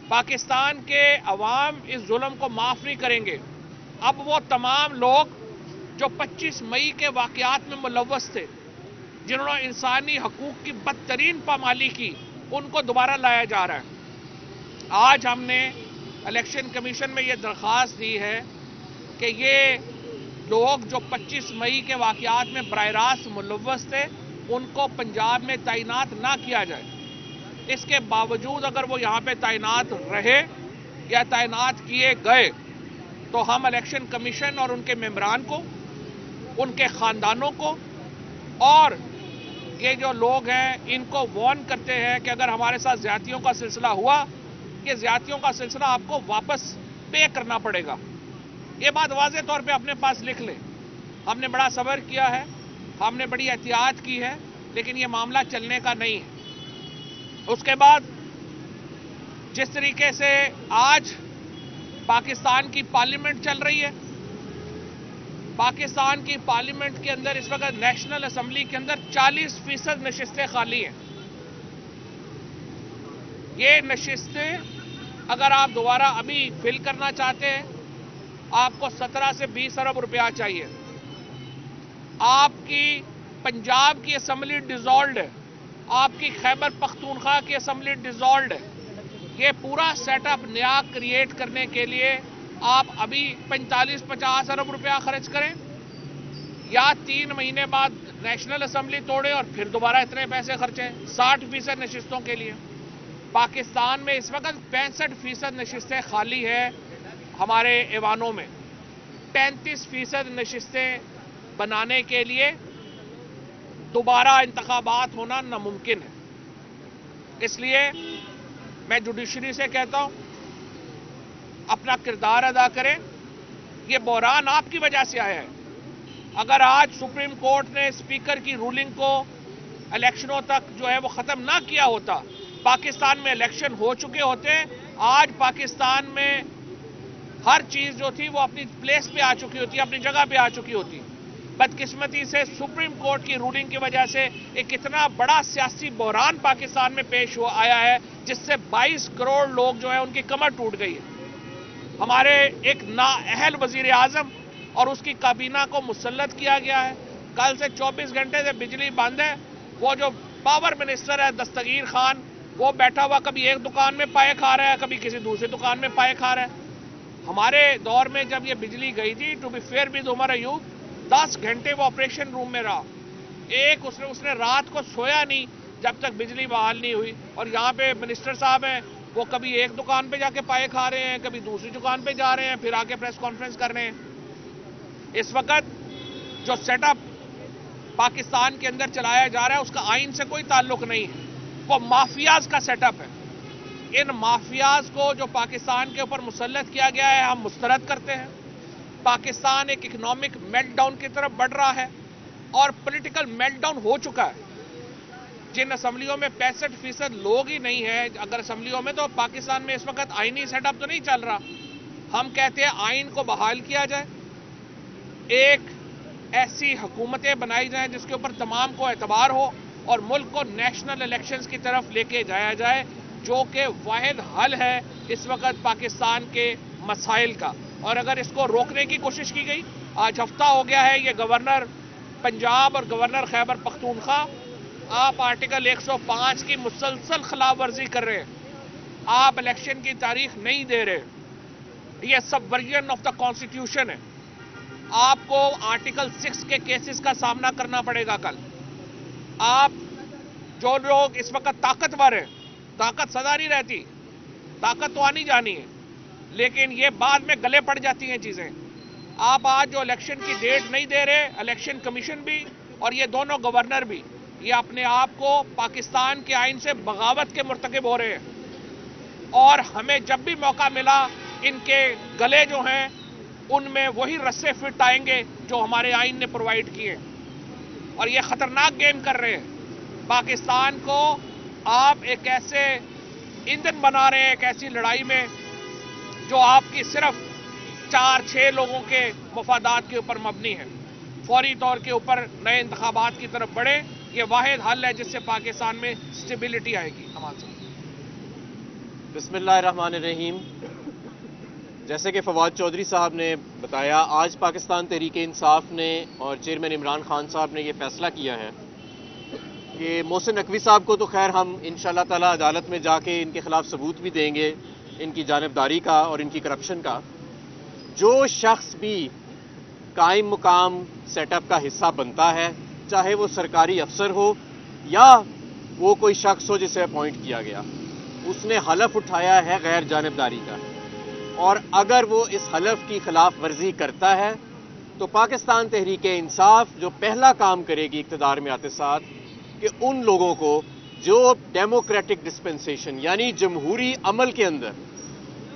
پاکستان کے عوام اس ظلم کو معاف نہیں کریں گے۔ اب وہ تمام لوگ جو 25 مئی کے واقعات میں ملوث تھے، جنہوں نے انسانی حقوق کی بدترین پامالی کی، ان کو دوبارہ لایا جا رہا ہے۔ آج ہم نے الیکشن کمیشن میں یہ درخواست دی ہے کہ یہ لوگ جو 25 مئی کے واقعات میں براہ راست ملوث تھے، ان کو پنجاب میں تعینات نہ کیا جائے۔ اس کے باوجود اگر وہ یہاں پہ تعینات رہے یا تعینات کیے گئے تو ہم الیکشن کمیشن اور ان کے ممبران کو، ان کے خاندانوں کو اور یہ جو لوگ ہیں ان کو وارن کرتے ہیں کہ اگر ہمارے ساتھ زیادتیوں کا سلسلہ ہوا، یہ زیادتیوں کا سلسلہ آپ کو واپس پے کرنا پڑے گا۔ یہ بات واضح طور پہ اپنے پاس لکھ لیں۔ ہم نے بڑا صبر کیا ہے، ہم نے بڑی احتیاط کی ہے، لیکن یہ معاملہ چلنے کا نہیں ہے۔ اس کے بعد جس طریقے سے آج پاکستان کی پارلیمنٹ چل رہی ہے، پاکستان کی پارلیمنٹ کے اندر اس وقت نیشنل اسمبلی کے اندر 40% نشستیں خالی ہیں۔ یہ نشستیں اگر آپ دوبارہ ابھی فل کرنا چاہتے ہیں، آپ کو 17 سے 20 ارب روپیہ چاہیے۔ آپ کی پنجاب کی اسمبلی ڈیزالوڈ ہے، آپ کی خیبر پختونخوا کی اسمبلی ڈیزالوڈ ہے۔ یہ پورا سیٹ اپ نیا کریٹ کرنے کے لیے آپ ابھی 45-50 ارب روپیہ خرچ کریں یا 3 مہینے بعد نیشنل اسمبلی توڑیں اور پھر دوبارہ اتنے پیسے خرچیں 60% نشستوں کے لیے۔ پاکستان میں اس وقت 65% نشستیں خالی ہیں ہمارے ایوانوں میں۔ 35% نشستیں بنانے کے لیے دوبارہ انتخابات ہونا ناممکن ہے۔ اس لیے میں جوڈیشری سے کہتا ہوں اپنا کردار ادا کریں۔ یہ بحران آپ کی وجہ سے آیا ہے۔ اگر آج سپریم کورٹ نے اسپیکر کی رولنگ کو الیکشنوں تک جو ہے وہ ختم نہ کیا ہوتا، پاکستان میں الیکشن ہو چکے ہوتے، آج پاکستان میں ہر چیز جو تھی وہ اپنی پلیس پہ آ چکی ہوتی، اپنی جگہ پہ آ چکی ہوتی۔ بدقسمتی سے سپریم کورٹ کی رولنگ کی وجہ سے ایک اتنا بڑا سیاسی بحران پاکستان میں پیش آیا ہے جس سے 22 کروڑ لوگ جو ہیں ان کی کمر ٹوٹ گئی ہے۔ ہمارے ایک نااہل وزیر اعظم اور اس کی کابینہ کو مسلط کیا گیا ہے۔ کل سے 24 گھنٹے سے بجلی بند ہے۔ وہ جو پاور منسٹر ہے دستگیر خان، وہ بیٹھا ہوا کبھی ایک دکان میں پائے کھا رہا ہے، کبھی کسی دوسری دکان میں پائے کھا رہا ہے۔ ہمارے دور میں جب یہ بجلی گئی تھی، to be fair with Omar Ayub, 10 گھنٹے وہ آپریشن روم میں رہا۔ اس نے رات کو سویا نہیں جب تک بجلی بحال نہیں ہوئی۔ اور یہاں پہ منسٹر صاحب ہیں، وہ کبھی ایک دکان پہ جا کے پائے کھا رہے ہیں، کبھی دوسری دکان پہ جا رہے ہیں، پھر آ کے پریس کانفرنس کر رہے ہیں۔ اس وقت جو سیٹ اپ پاکستان کے اندر چلایا جا رہا ہے اس کا آئین سے کوئی تعلق نہیں ہے، وہ مافیاز کا سیٹ اپ ہے۔ ان مافیاز کو جو پاکستان کے اوپر مسلط کیا گیا ہے ہم مسترد کرتے ہیں۔ پاکستان ایک اکنامک میلٹ ڈاؤن کی طرف بڑھ رہا ہے اور پولیٹیکل میلٹ ڈاؤن ہو چکا ہے۔ جن اسمبلیوں میں 65% لوگ ہی نہیں ہیں اگر اسمبلیوں میں، تو پاکستان میں اس وقت آئینی سیٹ اپ تو نہیں چل رہا۔ ہم کہتے ہیں آئین کو بحال کیا جائے، ایک ایسی حکومتیں بنائی جائیں جس کے اوپر تمام کو اعتبار ہو اور ملک کو نیشنل الیکشنز کی طرف لے کے جایا جائے، جو کہ واحد حل ہے اس وقت پاکستان کے مسائل کا۔ اور اگر اس کو روکنے کی کوشش کی گئی، آج ہفتہ ہو گیا ہے یہ گورنر پنجاب اور گورنر خیبر پختونخوا، آپ آرٹیکل 105 کی مسلسل خلاف ورزی کر رہے ہیں۔ آپ الیکشن کی تاریخ نہیں دے رہے۔ یہ سبورژن آف دا کانسٹیٹیوشن ہے۔ آپ کو آرٹیکل 6 کے کیسز کا سامنا کرنا پڑے گا کل۔ آپ جو لوگ اس وقت طاقتور ہیں، طاقت سدا نہیں رہتی، طاقت تو آنی جانی ہے، لیکن یہ بعد میں گلے پڑ جاتی ہیں چیزیں۔ آپ آج جو الیکشن کی ڈیٹ نہیں دے رہے، الیکشن کمیشن بھی اور یہ دونوں گورنر بھی، یہ اپنے آپ کو پاکستان کے آئین سے بغاوت کے مرتکب ہو رہے ہیں۔ اور ہمیں جب بھی موقع ملا ان کے گلے جو ہیں ان میں وہی رسے فٹ آئیں گے جو ہمارے آئین نے پرووائڈ کیے، اور یہ خطرناک گیم کر رہے ہیں۔ پاکستان کو آپ ایک ایسے ایندھن بنا رہے ہیں ایک ایسی لڑائی میں جو آپ کی صرف 4-6 لوگوں کے مفادات کے اوپر مبنی ہے۔ فوری طور کے اوپر نئے انتخابات کی طرف بڑھے، یہ واحد حل ہے جس سے پاکستان میں سٹیبلٹی آئے گی۔ بسم اللہ الرحمن الرحیم. جیسے کہ فواد چودھری صاحب نے بتایا، آج پاکستان تحریک انصاف نے اور چیئرمین عمران خان صاحب نے یہ فیصلہ کیا ہے کہ محسن نقوی صاحب کو تو خیر ہم انشاءاللہ تعالی عدالت میں جا کے ان کے خلاف ثبوت بھی دیں گے ان کی جانبداری کا اور ان کی کرپشن کا. جو شخص بھی قائم مقام سیٹ اپ کا حصہ بنتا ہے، چاہے وہ سرکاری افسر ہو یا وہ کوئی شخص ہو جسے اپوائنٹ کیا گیا، اس نے حلف اٹھایا ہے غیر جانبداری کا، اور اگر وہ اس حلف کی خلاف ورزی کرتا ہے تو پاکستان تحریک انصاف جو پہلا کام کرے گی اقتدار میں آتے ساتھ کہ ان لوگوں کو جو ڈیموکریٹک ڈسپنسیشن یعنی جمہوری عمل کے اندر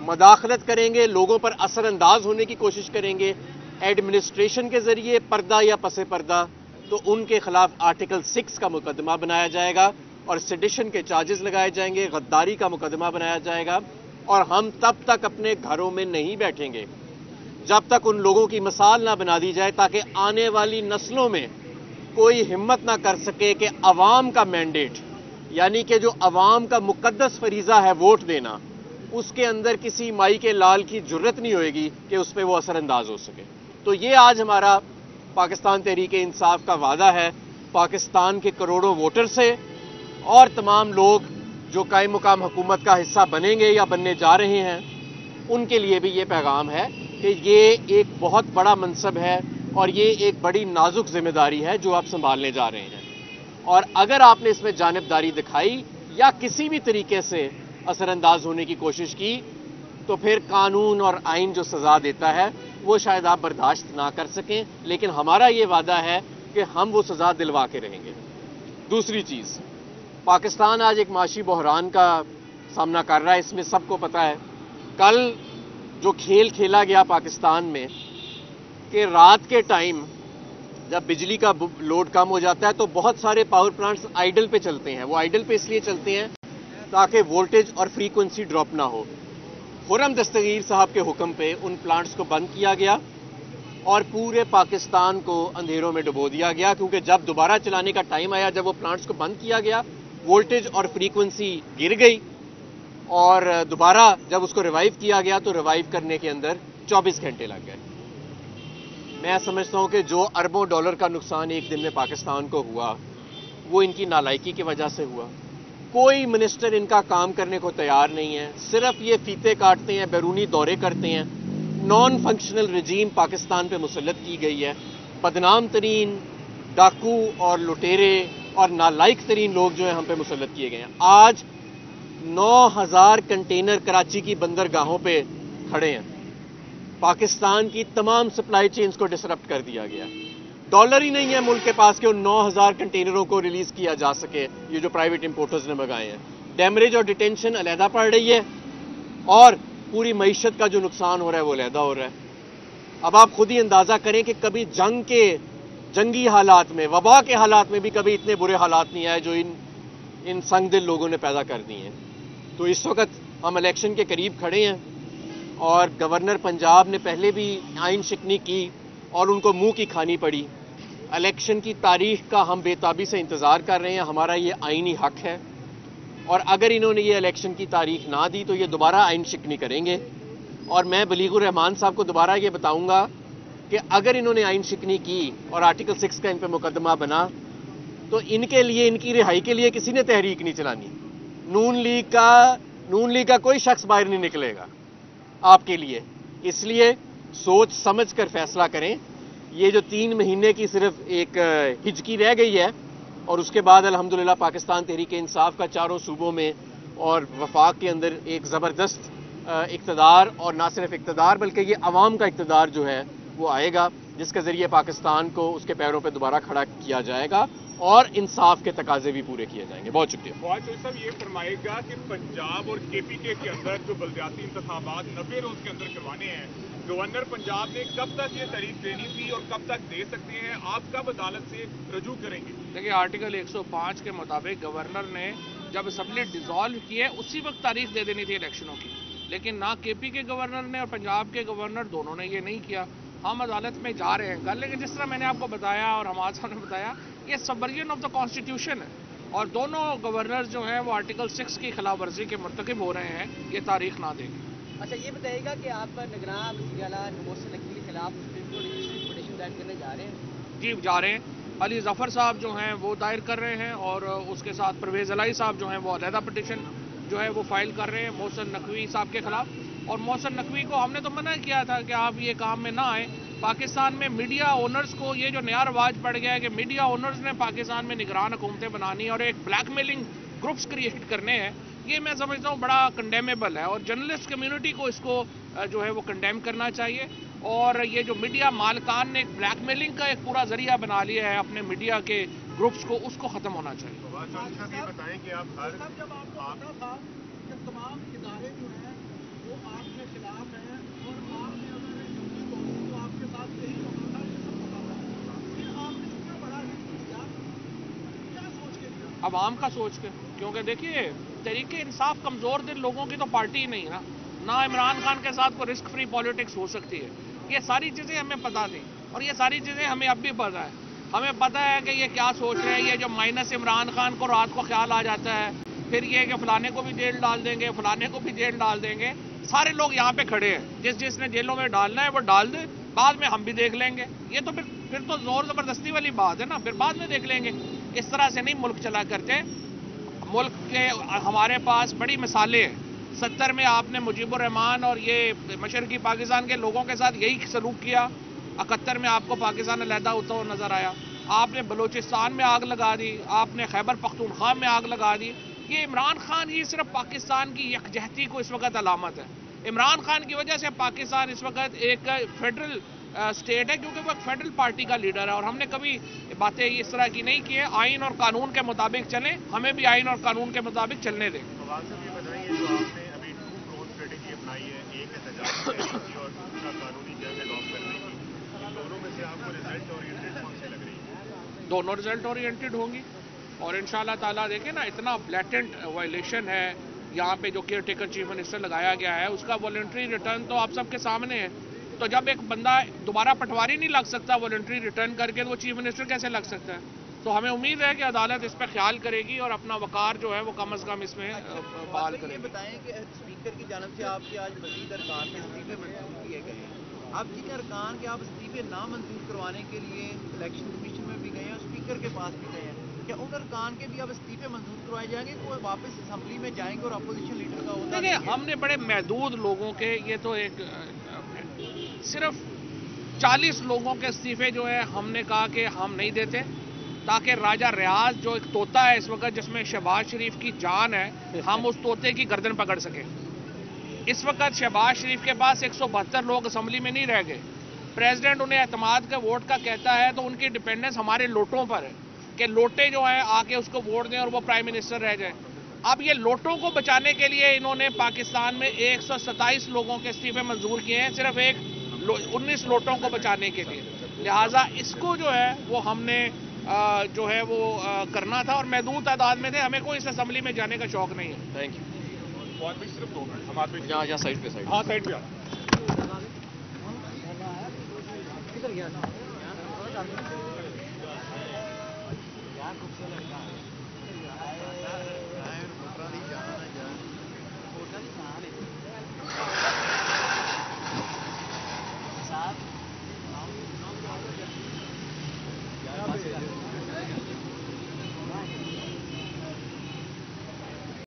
مداخلت کریں گے، لوگوں پر اثر انداز ہونے کی کوشش کریں گے ایڈمنسٹریشن کے ذریعے پردہ یا پس پردہ، تو ان کے خلاف آرٹیکل 6 کا مقدمہ بنایا جائے گا اور سیڈیشن کے چارجز لگائے جائیں گے، غداری کا مقدمہ بنایا جائے گا. اور ہم تب تک اپنے گھروں میں نہیں بیٹھیں گے جب تک ان لوگوں کی مثال نہ بنا دی جائے، تاکہ آنے والی نسلوں میں کوئی ہمت نہ کر سکے کہ عوام کا مینڈیٹ یعنی کہ جو عوام کا مقدس فریضہ ہے ووٹ دینا، اس کے اندر کسی مائی کے لال کی جرت نہیں ہوئے گی کہ اس پہ وہ اثر انداز ہو سکے. تو یہ آج ہمارا پاکستان تحریک انصاف کا وعدہ ہے پاکستان کے کروڑوں ووٹر سے اور تمام لوگ جو قائم مقام حکومت کا حصہ بنیں گے یا بننے جا رہے ہیں، ان کے لیے بھی یہ پیغام ہے کہ یہ ایک بہت بڑا منصب ہے اور یہ ایک بڑی نازک ذمہ داری ہے جو آپ سنبھالنے جا رہے ہیں. اور اگر آپ نے اس میں جانبداری دکھائی یا کسی بھی طریقے سے اثر انداز ہونے کی کوشش کی تو پھر قانون اور آئین جو سزا دیتا ہے وہ شاید آپ برداشت نہ کر سکیں، لیکن ہمارا یہ وعدہ ہے کہ ہم وہ سزا دلوا کے رہیں گے. دوسری چیز، پاکستان آج ایک معاشی بحران کا سامنا کر رہا ہے، اس میں سب کو پتہ ہے. کل جو کھیل کھیلا گیا پاکستان میں کہ رات کے ٹائم جب بجلی کا لوڈ کم ہو جاتا ہے تو بہت سارے پاور پلانٹس آئیڈل پہ چلتے ہیں. وہ آئیڈل پہ اس لیے چلتے ہیں تاکہ وولٹیج اور فریکوینسی ڈراپ نہ ہو. خرم دستگیر صاحب کے حکم پہ ان پلانٹس کو بند کیا گیا اور پورے پاکستان کو اندھیروں میں ڈبو دیا گیا، کیونکہ جب دوبارہ چلانے کا ٹائم آیا، جب وہ پلانٹس کو بند کیا گیا، وولٹیج اور فریکوینسی گر گئی اور دوبارہ جب اس کو ریوائیو کیا گیا تو ریوائیو کرنے کے اندر 24 گھنٹے لگ گئے. میں سمجھتا ہوں کہ جو اربوں ڈالر کا نقصان ایک دن میں پاکستان کو ہوا وہ ان کی نالائکی کی وجہ سے ہوا. کوئی منسٹر ان کا کام کرنے کو تیار نہیں ہے، صرف یہ فیتے کاٹتے ہیں، بیرونی دورے کرتے ہیں. نان فنکشنل رجیم پاکستان پہ مسلط کی گئی ہے. بدنام ترین ڈاکو اور لٹیرے اور نالائق ترین لوگ جو ہیں ہم پہ مسلط کیے گئے ہیں. آج 9000 کنٹینر کراچی کی بندرگاہوں پہ کھڑے ہیں. پاکستان کی تمام سپلائی چینز کو ڈسرپٹ کر دیا گیا. ڈالر ہی نہیں ہے ملک کے پاس کہ ان 9000 کنٹینروں کو ریلیز کیا جا سکے، یہ جو پرائیویٹ امپورٹرز نے منگائے ہیں. ڈیمریج اور ڈیٹینشن علیحدہ پڑ رہی ہے اور پوری معیشت کا جو نقصان ہو رہا ہے وہ علیحدہ ہو رہا ہے. اب آپ خود ہی اندازہ کریں کہ کبھی جنگی حالات میں، وبا کے حالات میں بھی کبھی اتنے برے حالات نہیں آئے جو ان سنگ دل لوگوں نے پیدا کر دی ہیں. تو اس وقت ہم الیکشن کے قریب کھڑے ہیں اور گورنر پنجاب نے پہلے بھی آئین شکنی کی اور ان کو منہ کی کھانی پڑی. الیکشن کی تاریخ کا ہم بے تابی سے انتظار کر رہے ہیں، ہمارا یہ آئینی حق ہے. اور اگر انہوں نے یہ الیکشن کی تاریخ نہ دی تو یہ دوبارہ آئین شکنی کریں گے. اور میں بلیغ الرحمان صاحب کو دوبارہ یہ بتاؤں گا کہ اگر انہوں نے آئین شکنی کی اور آرٹیکل 6 کا ان پہ مقدمہ بنا تو ان کے لیے، ان کی رہائی کے لیے کسی نے تحریک نہیں چلانی. نون لیگ کا کوئی شخص باہر نہیں نکلے گا آپ کے لیے. اس لیے سوچ سمجھ کر فیصلہ کریں. یہ جو 3 مہینے کی صرف ایک ہجکی رہ گئی ہے اور اس کے بعد الحمدللہ پاکستان تحریک انصاف کا چاروں صوبوں میں اور وفاق کے اندر ایک زبردست اقتدار، اور نہ صرف اقتدار بلکہ یہ عوام کا اقتدار جو ہے وہ آئے گا، جس کے ذریعے پاکستان کو اس کے پیروں پہ دوبارہ کھڑا کیا جائے گا اور انصاف کے تقاضے بھی پورے کیے جائیں گے. بہت شکریہ. فواد چودھری صاحب یہ فرمائے گا کہ پنجاب اور کے پی کے اندر جو بلدیاتی انتخابات 90 روز کے اندر کروانے ہیں، گورنر پنجاب نے کب تک یہ تاریخ دینی تھی اور کب تک دے سکتے ہیں؟ آپ کب عدالت سے رجوع کریں گے؟ دیکھیے، آرٹیکل 105 کے مطابق گورنر نے جب اسمبلی ڈیزالو کی ہے اسی وقت تاریخ دے دینی تھی الیکشنوں کی، لیکن نہ کے پی کے گورنر نے اور پنجاب کے گورنر دونوں نے یہ نہیں کیا. ہم عدالت میں جا رہے ہیں کل، لیکن جس طرح میں نے آپ کو بتایا اور حماد صاحب نے بتایا، یہ سبورجن آف دا کانسٹیٹیوشن ہے. اور دونوں گورنر جو ہیں وہ آرٹیکل 6 کی خلاف ورزی کے مرتکب ہو رہے ہیں، یہ تاریخ نہ دے گی۔ اچھا یہ بتائیے گا کہ آپ نگراں وزیر اعلیٰ محسن نقوی کے خلاف سپریم کورٹ رجسٹری پٹیشن دائر کرنے جا رہے ہیں؟ جی جا رہے ہیں، علی ظفر صاحب جو ہیں وہ دائر کر رہے ہیں، اور اس کے ساتھ پرویز الہی صاحب جو ہیں وہ علیحدہ پٹیشن جو ہے وہ فائل کر رہے ہیں محسن نقوی صاحب کے خلاف۔ اور محسن نقوی کو ہم نے تو منع کیا تھا کہ آپ یہ کام میں نہ آئیں۔ پاکستان میں میڈیا اونرز کو یہ جو نیا رواج پڑ گیا ہے کہ میڈیا اونرز نے پاکستان میں نگران حکومتیں بنانی اور ایک بلیک میلنگ گروپس کریٹ کرنے ہیں، یہ میں سمجھتا ہوں بڑا کنڈیمیبل ہے، اور جرنلسٹ کمیونٹی کو اس کو جو ہے وہ کنڈیم کرنا چاہیے۔ اور یہ جو میڈیا مالکان نے ایک بلیک میلنگ کا ایک پورا ذریعہ بنا لیا ہے اپنے میڈیا کے گروپس کو، اس کو ختم ہونا چاہیے۔ فواد چودھری صاحب یہ بتائیں کہ آپ ہر جب آپ کو پتا تھا کہ تمام ادارے جو ہیں وہ آپ کے خلاف ہیں اور آپ نے اگر یقین ہوتی تو آپ کے ساتھ یہی ہونا تھا، یہ سب پتا تھا، پھر آپ نے اتنا بڑا رسک لیا، کیا سوچ کے لیا؟ عوام کا سوچ کے، کیونکہ دیکھیے تحریک انصاف کمزور دل لوگوں کی تو پارٹی ہی نہیں نا، نہ عمران خان کے ساتھ کوئی رسک فری پالیٹکس ہو سکتی ہے۔ یہ ساری چیزیں ہمیں پتہ تھیں، اور یہ ساری چیزیں ہمیں اب بھی پتہ ہے۔ ہمیں پتہ ہے کہ یہ کیا سوچ رہے ہیں، یہ جو مائنس عمران خان کو رات کو خیال آ جاتا ہے، پھر یہ کہ فلانے کو بھی جیل ڈال دیں گے، فلانے کو بھی جیل ڈال دیں گے۔ سارے لوگ یہاں پہ کھڑے ہیں، جس نے جیلوں میں ڈالنا ہے وہ ڈال دے، بعد میں ہم بھی دیکھ لیں گے۔ یہ تو پھر تو زور زبردستی والی بات ہے نا، پھر بعد میں دیکھ لیں گے۔ اس طرح سے نہیں ملک چلا کرتے۔ ملک کے ہمارے پاس بڑی مثالیں ہیں۔ 70 میں آپ نے مجیب الرحمان اور یہ مشرقی پاکستان کے لوگوں کے ساتھ یہی سلوک کیا۔ 71 میں آپ کو پاکستان علیحدہ ہوتا ہوا نظر آیا۔ آپ نے بلوچستان میں آگ لگا دی، آپ نے خیبر پختونخوا میں آگ لگا دی۔ یہ عمران خان ہی صرف پاکستان کی یکجہتی کو اس وقت علامت ہے۔ عمران خان کی وجہ سے پاکستان اس وقت ایک فیڈرل اسٹیٹ ہے، کیونکہ وہ ایک فیڈرل پارٹی کا لیڈر ہے، اور ہم نے کبھی باتیں اس طرح کی نہیں کی ہے۔ آئین اور قانون کے مطابق چلیں، ہمیں بھی آئین اور قانون کے مطابق چلنے دیں۔ فواد صاحب یہ بتائیں جو آپ نے ابھی 2 فرونٹ اسٹریٹجی اپنائی ہے، ایک ہے تجارتی تحریک کی اور دوسرا قانونی جنگ اڈاپٹ کرنے کی، ان دونوں میں سے آپ کو رزلٹ اورینٹڈ کون سے لگ رہی ہے؟ دونوں رزلٹ اورینٹڈ ہوں گی، اور انشاءاللہ تعالیٰ دیکھیں نا اتنا بلیٹنٹ وائلیشن ہے یہاں پہ جو کیئر ٹیکر چیف منسٹر لگایا گیا ہے، اس کا والنٹری ریٹرن تو آپ سب کے سامنے ہے۔ تو جب ایک بندہ دوبارہ پٹواری نہیں لگ سکتا والنٹری ریٹرن کر کے، تو وہ چیف منسٹر کیسے لگ سکتا ہے؟ تو ہمیں امید ہے کہ عدالت اس پہ خیال کرے گی اور اپنا وقار جو ہے وہ کم از کم اس میں بحال کرے یہ گی۔ بتائیں کہ اسپیکر کی جانب سے آپ کے آج مزید ارکان کے استعفے منظور کیے گئے ہیں۔ آپ جن ارکان کے آپ استعفے نامنظور کروانے کے لیے الیکشن کمیشن میں بھی گئے ہیں اور اسپیکر کے پاس بھی گئے ہیں، کیا ان ارکان کے بھی اب استعفے منظور کروائے جائیں گے کہ وہ واپس اسمبلی میں جائیں گے اور اپوزیشن لیڈر کا عہدہ دیکھیں لیں گے؟ ہم نے بڑے محدود لوگوں کے، یہ تو ایک صرف 40 لوگوں کے استعفے جو ہے ہم نے کہا کہ ہم نہیں دیتے، تاکہ راجہ ریاض جو ایک طوطا ہے اس وقت جس میں شہباز شریف کی جان ہے، ہم اس طوطے کی گردن پکڑ سکیں۔ اس وقت شہباز شریف کے پاس 172 لوگ اسمبلی میں نہیں رہ گئے۔ پریزیڈنٹ انہیں اعتماد کا ووٹ کا کہتا ہے تو ان کی ڈیپینڈنس ہمارے لوٹوں پر ہے کہ لوٹے جو ہیں آ کے اس کو ووٹ دیں اور وہ پرائم منسٹر رہ جائیں۔ اب یہ لوٹوں کو بچانے کے لیے انہوں نے پاکستان میں 127 لوگوں کے استعفے منظور کیے ہیں، صرف 19 لوٹوں کو بچانے کے لیے۔ لہٰذا اس کو جو ہے وہ ہم نے جو ہے وہ کرنا تھا، اور محدود تعداد میں تھے، ہمیں کوئی اس اسمبلی میں جانے کا شوق نہیں ہے۔ Thank you. فواد بھائی صرف 2 منٹ ہم آدمی یہاں سائڈ پہ ہاں سائڈ پہ یار خوبصورت لگتا ہے